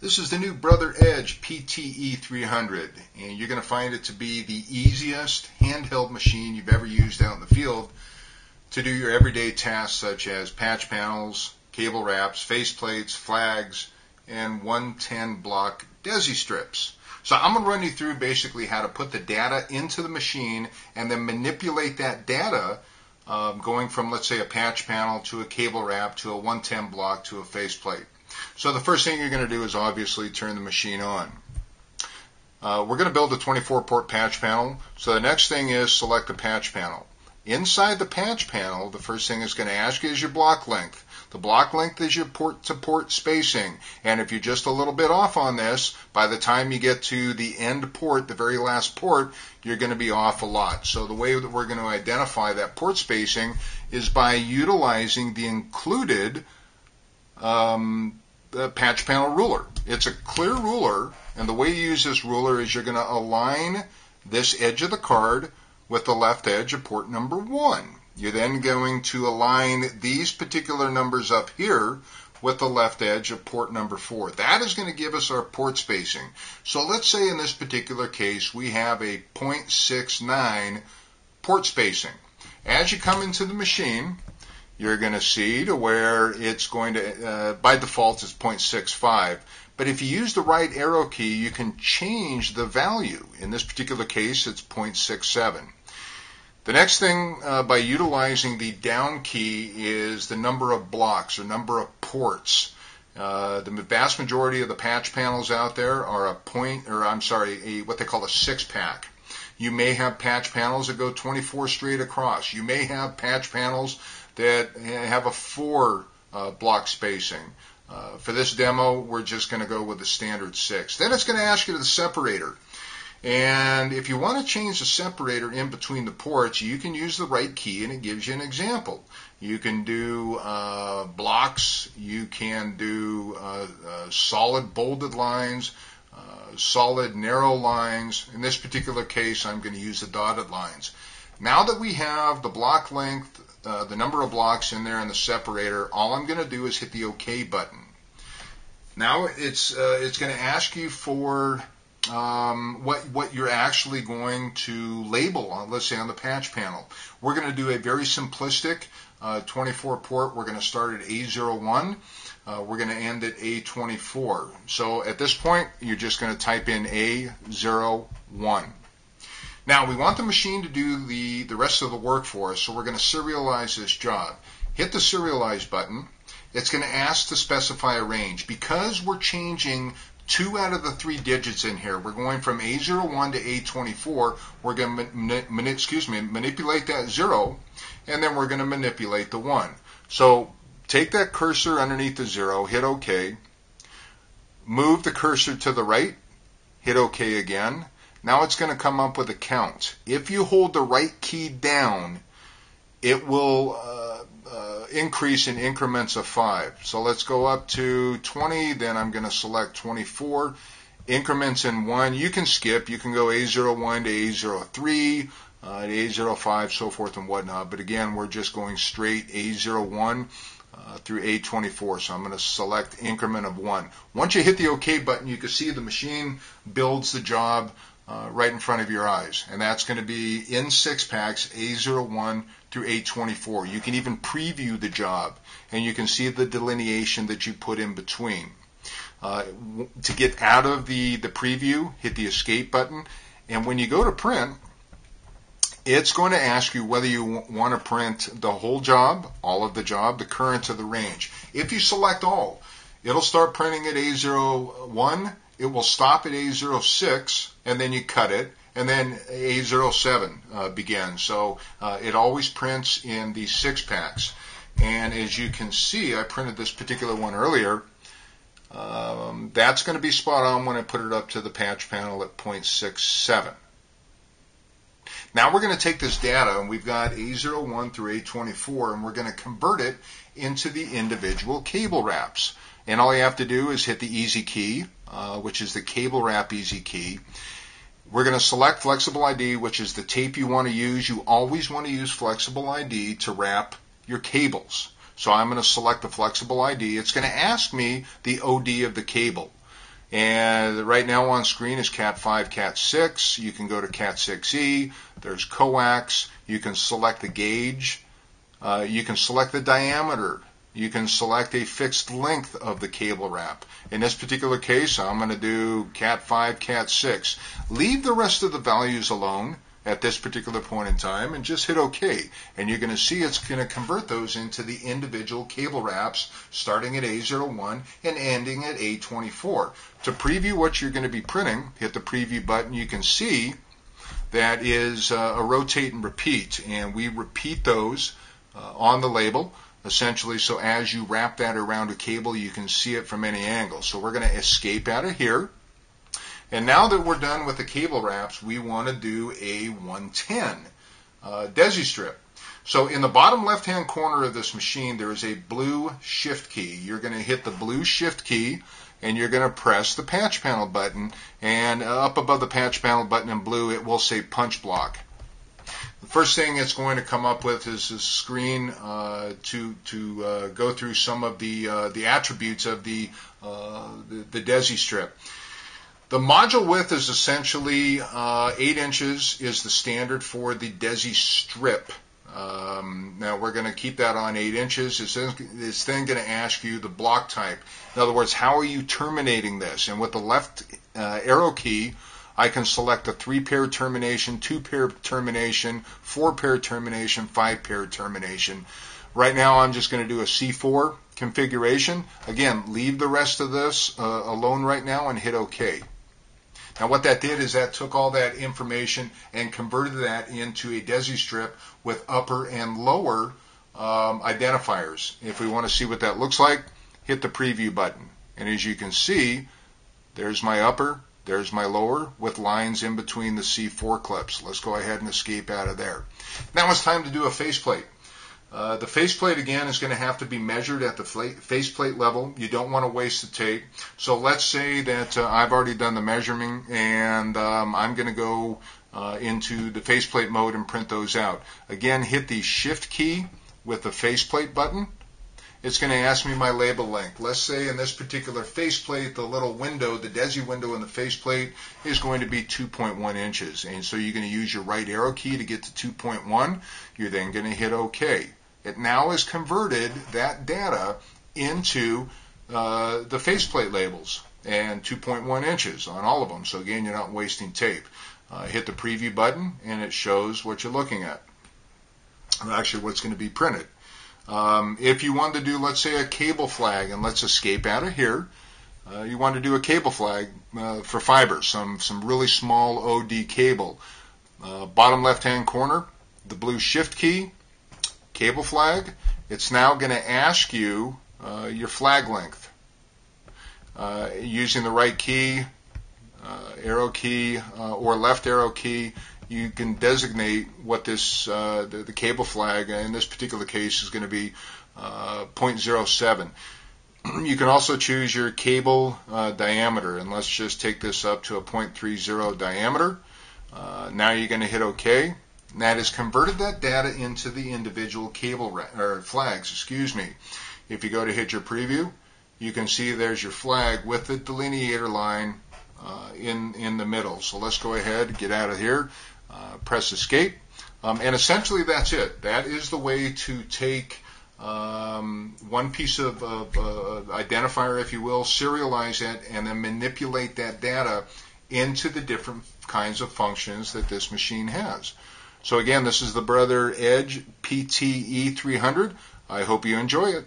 This is the new Brother PT E300, and you're going to find it to be the easiest handheld machine you've ever used out in the field to do your everyday tasks such as patch panels, cable wraps, faceplates, flags, and 110 block desi strips. So I'm going to run you through basically how to put the data into the machine and then manipulate that data going from, let's say, a patch panel to a cable wrap to a 110 block to a faceplate. So the first thing you're going to do is obviously turn the machine on. We're going to build a 24-port patch panel. So the next thing is select the patch panel. Inside the patch panel, the first thing it's going to ask you is your block length. The block length is your port-to-port spacing. And if you're just a little bit off on this, by the time you get to the end port, the very last port, you're going to be off a lot. So the way that we're going to identify that port spacing is by utilizing the included the patch panel ruler. It's a clear ruler, and the way you use this ruler is you're going to align this edge of the card with the left edge of port number 1. You're then going to align these particular numbers up here with the left edge of port number 4. That is going to give us our port spacing. So let's say in this particular case we have a 0.69 port spacing. As you come into the machine, you're going to see to where it's going to, by default, it's 0.65. But if you use the right arrow key, you can change the value. In this particular case, it's 0.67. The next thing, by utilizing the down key, is the number of blocks or number of ports. The vast majority of the patch panels out there are what they call a 6-pack. You may have patch panels that go 24 straight across. You may have patch panels that have a 4 block spacing. For this demo, we're just going to go with the standard 6. Then it's going to ask you to the separator. And if you want to change the separator in between the ports, you can use the right key, and it gives you an example. You can do blocks. You can do solid bolded lines, solid narrow lines. In this particular case, I'm going to use the dotted lines. Now that we have the block length, the number of blocks in there, and the separator, all I'm going to do is hit the OK button. Now it's going to ask you for what you're actually going to label on, let's say, on the patch panel. We're going to do a very simplistic 24 port. We're going to start at A01. We're going to end at A24. So at this point, you're just going to type in A01. Now, we want the machine to do the rest of the work for us, so we're going to serialize this job. Hit the serialize button. It's going to ask to specify a range. Because we're changing 2 out of the 3 digits in here, we're going from A01 to A24, we're going to manipulate that 0, and then we're going to manipulate the 1. So take that cursor underneath the 0, hit OK, move the cursor to the right, hit OK again. Now it's going to come up with a count. If you hold the right key down, it will increase in increments of 5. So let's go up to 20, then I'm going to select 24. Increments in 1, you can skip. You can go A01 to A03, to A05, so forth and whatnot. But again, we're just going straight A01 through A24. So I'm going to select increment of 1. Once you hit the OK button, you can see the machine builds the job right in front of your eyes. And that's going to be in 6 packs, A01 through A24. You can even preview the job, and you can see the delineation that you put in between. To get out of the preview, hit the escape button, and when you go to print, it's going to ask you whether you want to print the whole job, all of the job, the current, or the range. If you select all, it'll start printing at A01, it will stop at A06, and then you cut it, and then A07 begins. So it always prints in the 6 packs. And as you can see, I printed this particular one earlier. That's going to be spot on when I put it up to the patch panel at 0.67. Now we're going to take this data, and we've got A01 through A24, and we're going to convert it into the individual cable wraps. And all you have to do is hit the easy key, which is the cable wrap easy key. We're going to select flexible ID, which is the tape you want to use. You always want to use flexible ID to wrap your cables. So I'm going to select the flexible ID. It's going to ask me the OD of the cable. And right now on screen is Cat 5, Cat 6. You can go to Cat 6E. There's coax. You can select the gauge. You can select the diameter. You can select a fixed length of the cable wrap. In this particular case, I'm going to do Cat 5, Cat 6. Leave the rest of the values alone at this particular point in time and just hit OK. And you're going to see it's going to convert those into the individual cable wraps starting at A01 and ending at A24. To preview what you're going to be printing, hit the preview button. You can see that is a rotate and repeat, and we repeat those on the label essentially, so as you wrap that around a cable you can see it from any angle. So we're going to escape out of here. And now that we're done with the cable wraps, we want to do a 110 Desi strip. So in the bottom left-hand corner of this machine, there is a blue shift key. You're going to hit the blue shift key, and you're going to press the patch panel button. And up above the patch panel button in blue, it will say punch block. The first thing it's going to come up with is a screen to go through some of the attributes of the Desi strip. The module width is essentially 8 inches is the standard for the Desi strip. Now we're going to keep that on 8 inches. It's then going to ask you the block type. In other words, how are you terminating this? And with the left arrow key, I can select a 3-pair termination, 2-pair termination, 4-pair termination, 5-pair termination. Right now I'm just going to do a C4 configuration. Again, leave the rest of this alone right now and hit OK. Now what that did is that took all that information and converted that into a Desi strip with upper and lower identifiers. If we want to see what that looks like, hit the preview button. And as you can see, there's my upper, there's my lower with lines in between the C4 clips. Let's go ahead and escape out of there. Now it's time to do a faceplate. The faceplate, again, is going to have to be measured at the faceplate level. You don't want to waste the tape. So let's say that I've already done the measurement, and I'm going to go into the faceplate mode and print those out. Again, hit the Shift key with the faceplate button. It's going to ask me my label length. Let's say in this particular faceplate, the little window, the Desi window in the faceplate is going to be 2.1 inches. And so you're going to use your right arrow key to get to 2.1. You're then going to hit OK. It now has converted that data into the faceplate labels and 2.1 inches on all of them. So again, you're not wasting tape. Hit the preview button and it shows what you're looking at. Actually, what's going to be printed. If you want to do, let's say, a cable flag, and let's escape out of here. You want to do a cable flag for fiber, some really small OD cable. Bottom left-hand corner, the blue shift key, cable flag. It's now going to ask you your flag length. Using the right key, arrow key, or left arrow key, you can designate what this the cable flag in this particular case is going to be 0.07. You can also choose your cable diameter, and let's just take this up to a 0.30 diameter. Now you're going to hit OK. And that has converted that data into the individual cable flags. Excuse me. If you go to hit your preview, you can see there's your flag with the delineator line in the middle. So let's go ahead, get out of here, press escape, and essentially that's it. That is the way to take one piece of identifier, if you will, serialize it, and then manipulate that data into the different kinds of functions that this machine has. So again, this is the Brother PT E300. I hope you enjoy it.